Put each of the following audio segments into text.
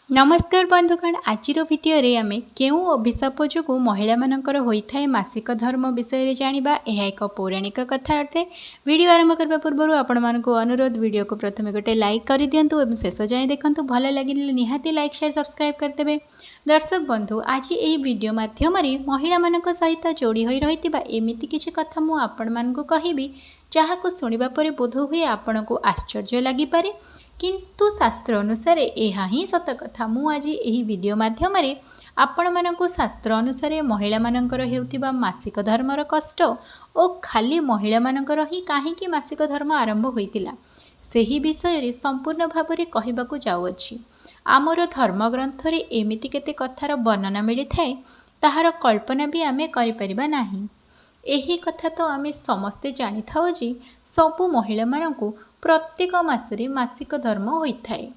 नमस्कार बंधुगण आज भिडियो रे आमे केउ अभिशाप जो महिला मानकर होइथाए मासिक धर्म विषय जानिबा। यह एक पौराणिक कथा अर्थे। वीडियो आरंभ करने पूर्व आपण मानक अनुरोध वीडियो को प्रथम गोटे लाइक कर दिंतु और शेष जाए देखंतु। भल लगे निहाती लाइक शेयर सब्सक्राइब करदेवे। दर्शक बंधु आज यही वीडियो माध्यम महिला मानक सहित जोड़ी होई रहितिबा एमिति किछि कथा मु आपण मानकु कहिबी जहाको सुनिबा परे बोध हुए आपण को आश्चर्य लागि पारे, किंतु शास्त्र अनुसार यह ही सत कथा। मु आज यही वीडियो माध्यम आपण मानकु शास्त्र अनुसार महिला मानकर हेउतिबा मासिक धर्मर कष्ट और खाली महिला मानकर ही काहेकि मासिक धर्म आरंभ होइतिला सेही विषय रे संपूर्ण भाव में कहबाकू जाउअछि। आमर धर्मग्रंथ रे एमिति केते कथार वर्णना मिली थाए ताहार कल्पना भी आमे करि परिबा नाही। एही कथा तो आमे समस्ते जानि थाउ जे सबु महिला मानकु प्रत्येक मासरे मासिक धर्म होइथाए।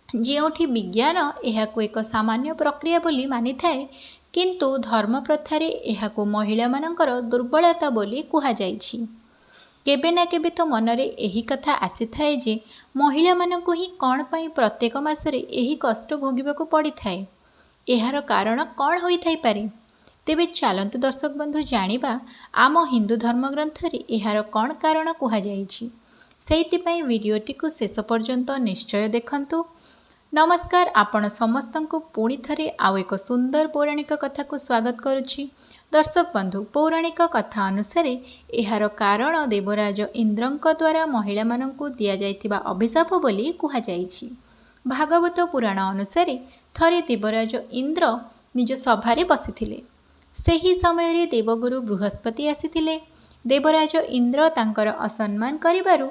जेउठी विज्ञान एहाको एक सामान्य प्रक्रिया बोली मानि थाए, किंतु धर्म प्रथारे एहाको महिला मानकर दुर्बलता बोली कुहा जाइछि। केबे ना केबे तो मनरे एही कथा आसी थाए जे महिला मानकु ही कौन पई प्रत्येक मासरे एही कष्ट भोगिबाकू पड़ी थाए। एहार कारण कौन होई थाई पारे? तेबे चलंतु दर्शक बंधु जानिबा आम हिंदू धर्मग्रंथ रे एहार कौन कारण कुहा जाइछि। सेहितिपई वीडियोटी को शेष पर्यंत निश्चय देखंतु। नमस्कार, आपण समस्तंकु पुणी थरे आउ एक सुंदर पौराणिक कथा को स्वागत करुछि। दर्शक बंधु पौराणिक कथा अनुसार एहार कारण देवराज इंद्रंक द्वारा महिला मानंकु दिया जाइतिबा अभिशाप बोली कुहा जाइछि। भागवत पुराण अनुसार थरे देवराज इंद्र निज सभारे बसिथिले। सेही समय रे देवगुरु बृहस्पति आसीथिले। देवराज इंद्र तांकर असम्मान करिबारु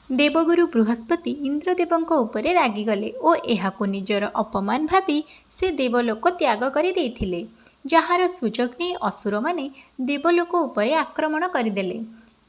देवगुरु बृहस्पति इंद्रदेवंक उपरे रागिगले और एहाको निजर अपमान भावी से देवलोक त्याग करि देइथिले। जहार सुजोग नै असुर माने देवलोक उपरे आक्रमण करिदेले।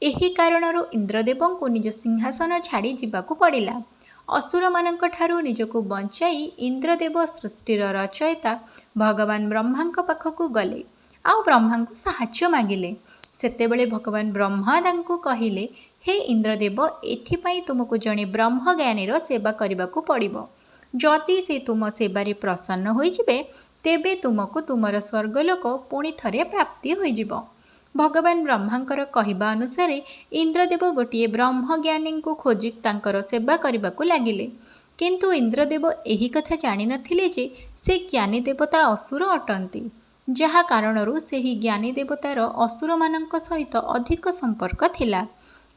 एही कारणरु इंद्रदेवंकु निज सिंहासन छाड़ी जिबाकू पड़िला। असुर मानंक ठारू निजको बंचाई इंद्रदेव सृष्टिर रचयिता भगवान ब्रह्मांक पाखकू गले आउ ब्रह्मांकु साहाय्य मागिले। सेतेबेले भगवान ब्रह्मा तांकु कहिले, हे इंद्रदेव, एथिपाई तुमको जणे ब्रह्म ज्ञानीर सेवा करबाकू पड़िबो। जदि से तुम सेवारे प्रसन्न होइजिबे तेबे तुमको तुमर स्वर्गलोक पुणी थरे प्राप्ति होइजिबो। भगवान ब्रह्मांकर कहिबा अनुसार इंद्रदेव गोटिए ब्रह्म ज्ञानी को खोजी तांकर सेवा करबाकू लागिले, किंतु इंद्रदेव एही कथा जानि नथिले जे से ज्ञानी देवता असुर अटंती, जहा कारणरू सेही ज्ञानी देवतार असुर मानंक सहित अधिक संपर्क थिला।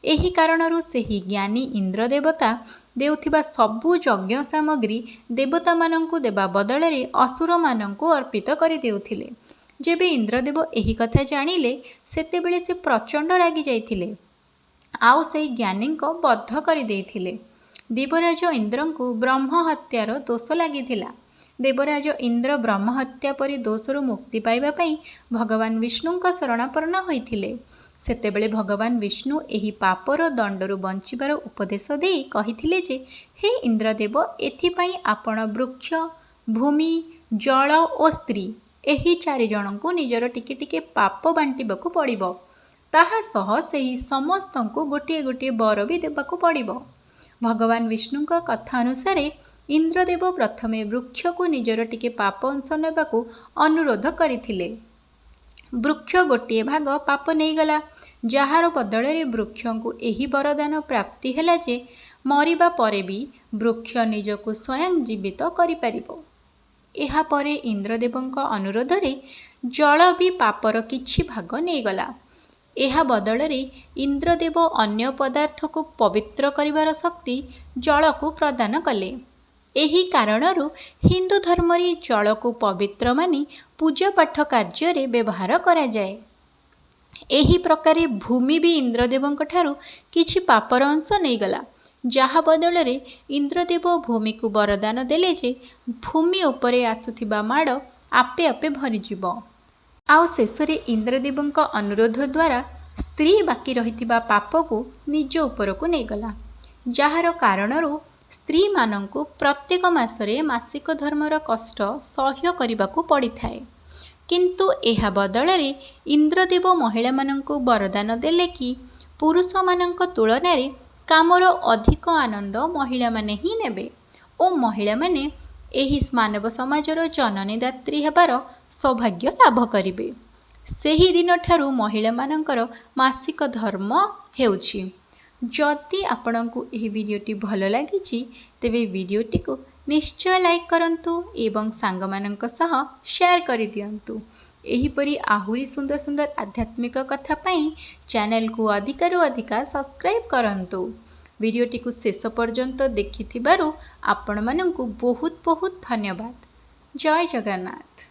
एही कारणरू सेही ज्ञानी इंद्र देवता देउथिबा सबु यज्ञ सामग्री देवता मानंकु देबा बदଳରେ असुर मानंकु अर्पित करि देउथिले। जेबे इंद्रदेव एही कथा जानिले सेतेबेले से प्रचंड रागी जाइथिले आउ सेही ज्ञानींक बद्ध करि देइथिले। देवराज इंद्रंकु ब्रह्म हत्यार दोष लागिथिला। देवराज इंद्र ब्रह्म हत्या परि दोषरु मुक्ति पाइबा पई भगवान विष्णुंक शरणापन्न होइथिले। सेतेबेले भगवान विष्णु एही पापर दंडरु बंचिबार उपदेश देई कहिथिले जे, हे इंद्रदेव, एथिपाई आपण वृक्ष, भूमि, जल और स्त्री एही चारि जनंकु निजर टिके टिके पाप बांटिबाकू पड़िबो। ताहा सह सेही समस्तंकु गोटिए गोटिए वर भी देबाकू पड़िबो। भगवान विष्णुंक कथा अनुसार इंद्रदेव प्रथमे वृक्ष को निजर टिके पाप अंश नेबाकू अनुरोध करिथिले। वृक्ष गोटिए भाग पाप नहीं गला, जहार बदଳରେ वृक्ष को एही वरदान प्राप्ति हैला जे मरिबा परे भी वृक्ष निजको स्वयं जीवित करि परिबो। एहा परे इंद्रदेवंक अनुरोध रे जल भी पापर किछि भाग नहीं गला। एहा बदଳରେ इंद्रदेव अन्य पदार्थ को पवित्र करिवार शक्ति जल को प्रदान कले। एही कारणरू हिंदू धर्म रे जल को पवित्र मानी पूजा पाठ कार्य रे व्यवहार करा जाए। एही प्रकारे भूमि भी इंद्रदेवंक ठारू किछि पापर अंश नहीं गला, जहा बदଳରେ इंद्रदेव भूमि को वरदान देले जे भूमि उपरे आसुथिबा माड़ आपे आपे भरी जिवो। आउ शेषरे इंद्रदेवंक अनुरोध द्वारा स्त्री बाकी रहितिबा पाप को निज उपरकू नहीं गला, जहार कारणरू स्त्री मानंकु प्रत्येक मासरे मासिक धर्मर कष्ट सह्य करिबाकू पड़ी थाए। किंतु एहा बदଳରେ इंद्रदेव महिला मानंकु वरदान देले कि पुरुष मानंक तुलनारे कामर अधिक आनंद महिला माने ही नेबे ओ महिला माने ଏହି ମାନବ ସମାଜର ଜନନୀ ଦାତ୍ରୀ ହେବାର ସୌଭାଗ୍ୟ ଲାଭ କରିବେ। ସେହି ଦିନଠାରୁ ମହିଳାମାନଙ୍କର ମାସିକ ଧର୍ମ ହେଉଛି। ଯଦି ଆପଣଙ୍କୁ ଏହି ଭିଡ଼ିଓଟି ଭଲ ଲାଗିଛି ତେବେ ଭିଡ଼ିଓଟିକୁ ନିଶ୍ଚୟ ଲାଇକ୍ କରନ୍ତୁ ଏବଂ ସାଙ୍ଗମାନଙ୍କ ସହ ସେୟାର କରିଦିଅନ୍ତୁ। ଏହିପରି ଆହୁରି ସୁନ୍ଦର ସୁନ୍ଦର ଆଧ୍ୟାତ୍ମିକ କଥା ପାଇଁ ଚ୍ୟାନେଲକୁ ଅଧିକରୁ ଅଧିକ ସବସ୍କ୍ରାଇବ୍ କରନ୍ତୁ। ଭିଡ଼ିଓଟିକୁ ଶେଷ ପର୍ଯ୍ୟନ୍ତ ଦେଖିଥିବାରୁ ଆପଣମାନଙ୍କୁ ବହୁତ ବହୁତ ଧନ୍ୟବାଦ। ଜୟ ଜଗନ୍ନାଥ।